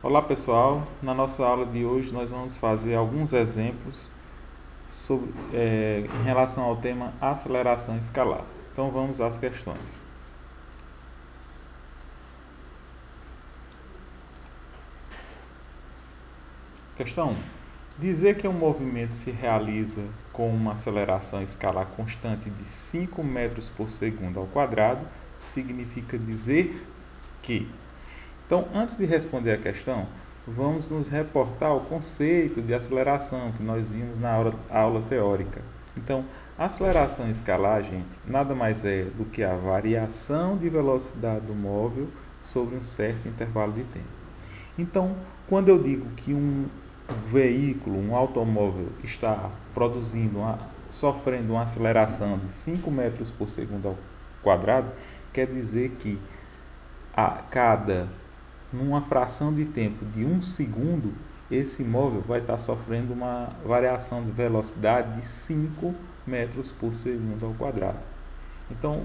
Olá pessoal, na nossa aula de hoje nós vamos fazer alguns exemplos em relação ao tema aceleração escalar. Então vamos às questões. Questão 1. Dizer que um movimento se realiza com uma aceleração escalar constante de 5 metros por segundo ao quadrado significa dizer que... Então, antes de responder a questão, vamos nos reportar ao conceito de aceleração que nós vimos na aula teórica. Então, a aceleração escalar, gente, nada mais é do que a variação de velocidade do móvel sobre um certo intervalo de tempo. Então, quando eu digo que um veículo, um automóvel, está sofrendo uma aceleração de 5 metros por segundo ao quadrado, quer dizer que numa fração de tempo de 1 segundo, esse móvel vai estar sofrendo uma variação de velocidade de 5 metros por segundo ao quadrado. Então,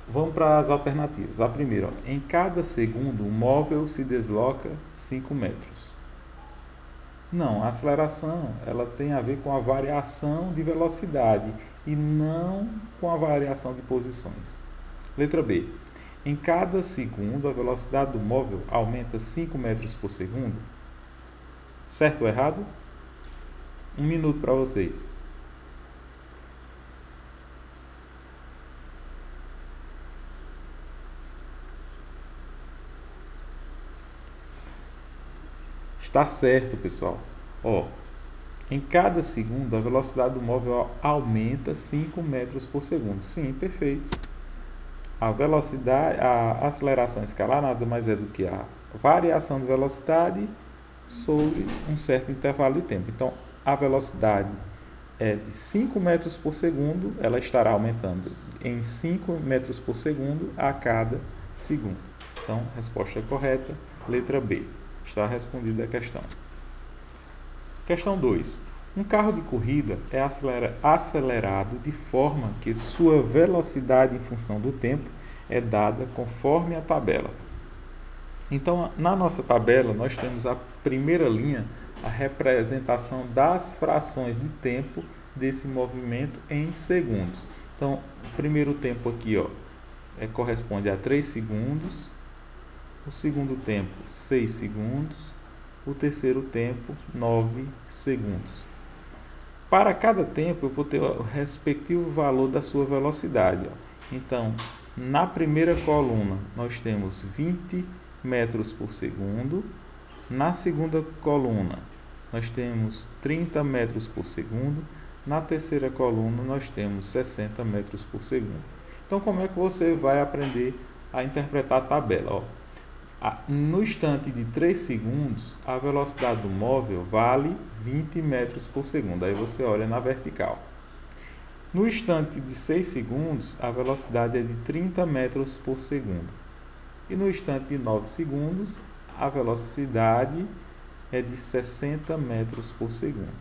vamos para as alternativas. A primeira, em cada segundo, o móvel se desloca 5 metros. Não, a aceleração ela tem a ver com a variação de velocidade e não com a variação de posições. Letra B. Em cada segundo, a velocidade do móvel aumenta 5 metros por segundo. Certo ou errado? 1 minuto para vocês. Está certo, pessoal. Em cada segundo, a velocidade do móvel aumenta 5 metros por segundo. Sim, perfeito. A aceleração escalar nada mais é do que a variação de velocidade sobre um certo intervalo de tempo. Então, a velocidade é de 5 metros por segundo, ela estará aumentando em 5 metros por segundo a cada segundo. Então, resposta correta, letra B. Está respondida a questão. Questão 2. Um carro de corrida é acelerado de forma que sua velocidade em função do tempo é dada conforme a tabela. Então, na nossa tabela, nós temos a primeira linha, a representação das frações de tempo desse movimento em segundos. Então, o primeiro tempo aqui corresponde a 3 segundos, o segundo tempo, 6 segundos, o terceiro tempo, 9 segundos. Para cada tempo, eu vou ter o respectivo valor da sua velocidade. Então, na primeira coluna, nós temos 20 metros por segundo. Na segunda coluna, nós temos 30 metros por segundo. Na terceira coluna, nós temos 60 metros por segundo. Então, como é que você vai aprender a interpretar a tabela? No instante de 3 segundos, a velocidade do móvel vale 20 metros por segundo. Aí você olha na vertical. No instante de 6 segundos, a velocidade é de 30 metros por segundo. E no instante de 9 segundos, a velocidade é de 60 metros por segundo.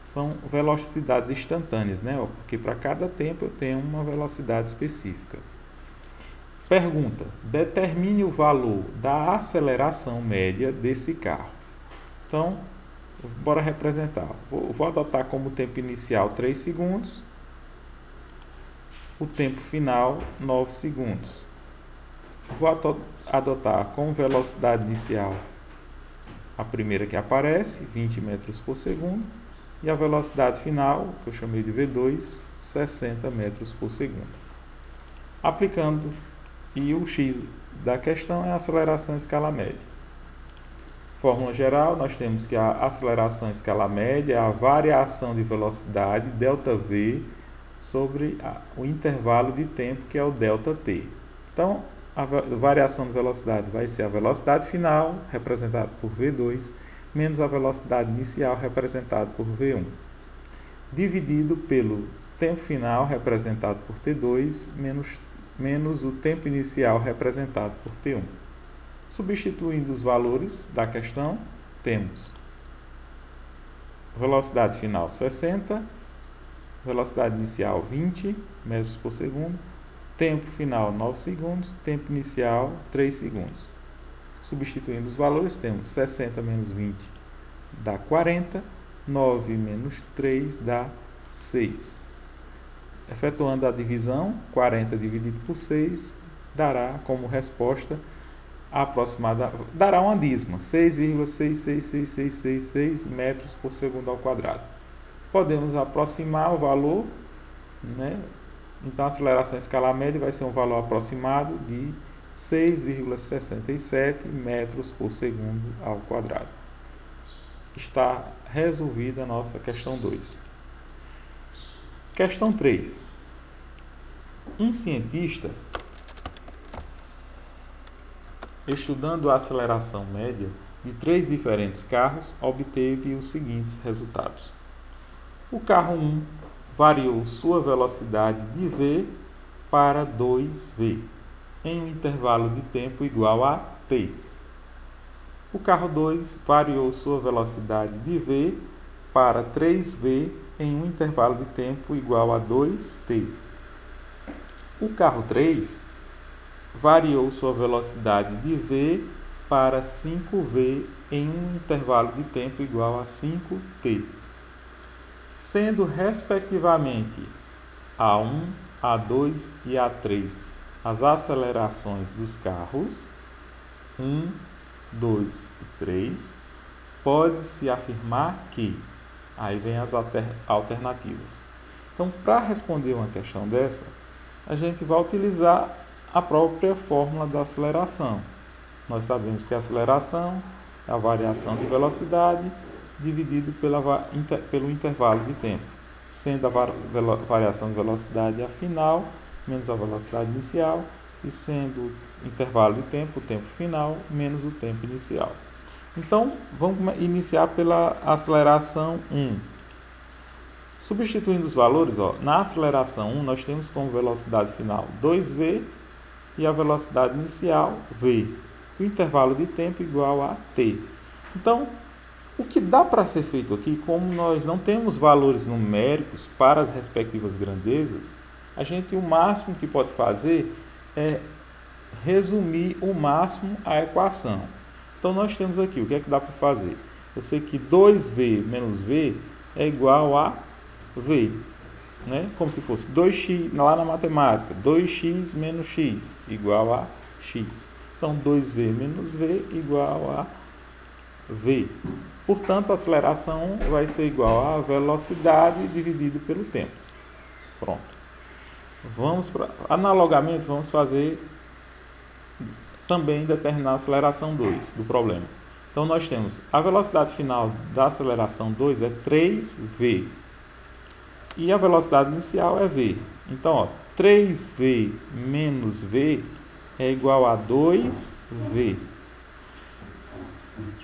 São velocidades instantâneas, né? Porque para cada tempo eu tenho uma velocidade específica. Pergunta: determine o valor da aceleração média desse carro. Então, bora representar. Vou adotar como tempo inicial 3 segundos, o tempo final 9 segundos. Vou adotar como velocidade inicial a primeira que aparece, 20 metros por segundo, e a velocidade final, que eu chamei de V2, 60 metros por segundo. Aplicando, e o x da questão é a aceleração escala média. Fórmula geral, nós temos que a aceleração escala média é a variação de velocidade, ΔV, sobre o intervalo de tempo, que é o ΔT. Então, a variação de velocidade vai ser a velocidade final, representada por V2, menos a velocidade inicial, representada por V1, dividido pelo tempo final, representado por T2, menos o tempo inicial, representado por T1. Substituindo os valores da questão, temos velocidade final 60, velocidade inicial 20 metros por segundo, tempo final 9 segundos, tempo inicial 3 segundos. Substituindo os valores, temos 60 menos 20 dá 40, 9 menos 3 dá 6. Efetuando a divisão, 40 dividido por 6 dará como resposta aproximada, dará uma dízima, 6,66666 metros por segundo ao quadrado. Podemos aproximar o valor, né? Então a aceleração escalar média vai ser um valor aproximado de 6,67 metros por segundo ao quadrado. Está resolvida a nossa questão 2. Questão 3. Um cientista, estudando a aceleração média de 3 diferentes carros, obteve os seguintes resultados. O carro 1 variou sua velocidade de v para 2v, em um intervalo de tempo igual a t. O carro 2 variou sua velocidade de v para 3v em um intervalo de tempo igual a 2t. O carro 3 variou sua velocidade de v para 5v em um intervalo de tempo igual a 5t, sendo respectivamente A1, A2 e A3 as acelerações dos carros 1, 2 e 3, pode-se afirmar que... Aí vem as alternativas. Então, para responder uma questão dessa, a gente vai utilizar a própria fórmula da aceleração. Nós sabemos que a aceleração é a variação de velocidade dividido pelo intervalo de tempo, sendo a variação de velocidade a final menos a velocidade inicial e sendo o intervalo de tempo, o tempo final, menos o tempo inicial. Então, vamos iniciar pela aceleração 1. Substituindo os valores, na aceleração 1 nós temos como velocidade final 2v e a velocidade inicial v. O intervalo de tempo igual a t. Então, o que dá para ser feito aqui, como nós não temos valores numéricos para as respectivas grandezas, o máximo que pode fazer é resumir o máximo a equação. Então, nós temos aqui, o que é que dá para fazer? Eu sei que 2v menos v é igual a v, né? Como se fosse 2x, lá na matemática, 2x menos x igual a x. Então, 2v menos v igual a v. Portanto, a aceleração vai ser igual a velocidade dividido pelo tempo. Pronto. Analogamente, vamos fazer também determinar a aceleração 2 do problema. Então, nós temos a velocidade final da aceleração 2 é 3v. E a velocidade inicial é v. Então, 3v menos v é igual a 2v.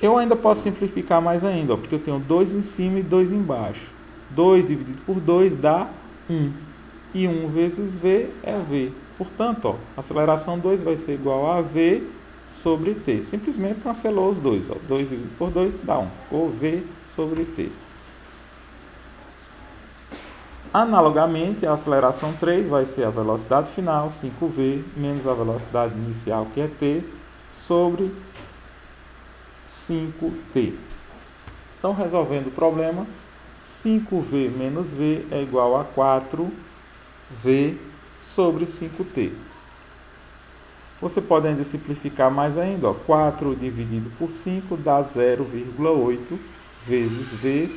Eu ainda posso simplificar mais ainda, porque eu tenho 2 em cima e 2 embaixo. 2 dividido por 2 dá 1. E 1 vezes v é v. Portanto, a aceleração 2 vai ser igual a v sobre t. Simplesmente cancelou os dois. 2 dividido por 2 dá 1. Ficou v sobre t. Analogamente, a aceleração 3 vai ser a velocidade final, 5v, menos a velocidade inicial, que é t, sobre 5t. Então, resolvendo o problema, 5v menos v é igual a 4v sobre 5t. Você pode ainda simplificar mais ainda. 4 dividido por 5 dá 0,8 vezes v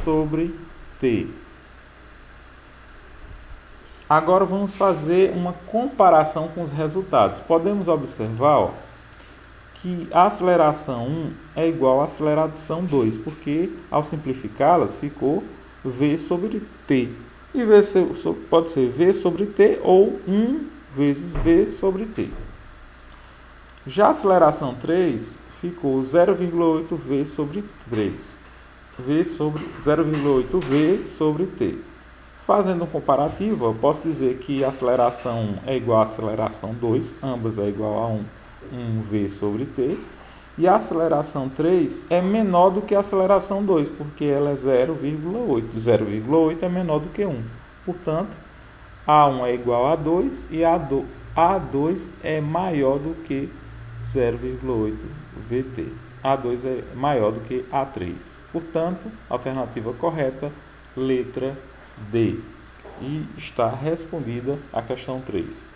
sobre t. Agora vamos fazer uma comparação com os resultados. Podemos observar que a aceleração 1 é igual à aceleração 2, porque ao simplificá-las ficou v sobre t. E v pode ser v sobre t ou 1 vezes v sobre t. Já a aceleração 3 ficou 0,8v sobre 3. V sobre 0,8v sobre t. Fazendo um comparativo, eu posso dizer que a aceleração 1 é igual à aceleração 2, ambas é igual a 1v sobre t. E a aceleração 3 é menor do que a aceleração 2, porque ela é 0,8. 0,8 é menor do que 1. Portanto, A1 é igual a 2 e A2 é maior do que 0,8 VT. A2 é maior do que A3. Portanto, alternativa correta, letra D. E está respondida a questão 3.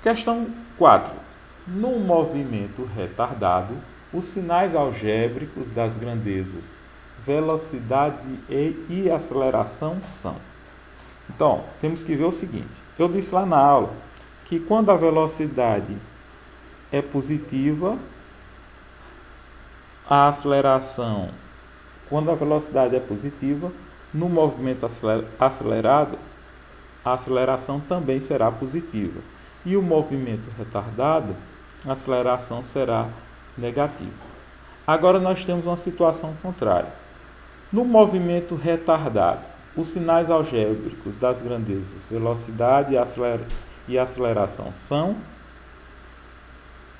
Questão 4. No movimento retardado, os sinais algébricos das grandezas velocidade e aceleração são. Então, temos que ver o seguinte. Eu disse lá na aula que quando a velocidade é positiva, a aceleração, quando a velocidade é positiva, no movimento acelerado, a aceleração também será positiva. E o movimento retardado, a aceleração será negativa. Agora nós temos uma situação contrária. No movimento retardado, os sinais algébricos das grandezas velocidade e aceleração são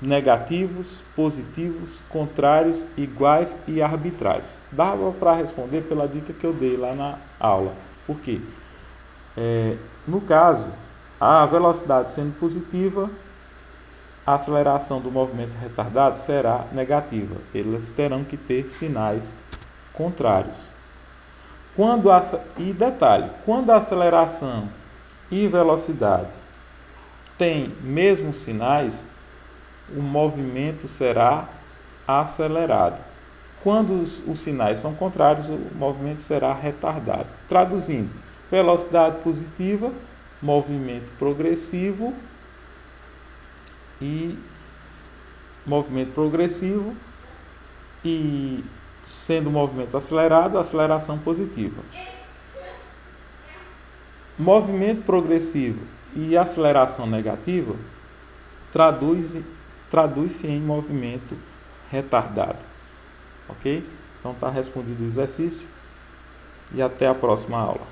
negativos, positivos, contrários, iguais e arbitrários. Dava para responder pela dica que eu dei lá na aula. Por quê? No caso, a velocidade sendo positiva, a aceleração do movimento retardado será negativa. Elas terão que ter sinais contrários. E detalhe, quando a aceleração e velocidade têm mesmos sinais, o movimento será acelerado. Quando os sinais são contrários, o movimento será retardado. Traduzindo, velocidade positiva, movimento progressivo e sendo o movimento acelerado, aceleração positiva. Movimento progressivo e aceleração negativa traduz-se em movimento retardado. Ok? Então está respondido o exercício e até a próxima aula.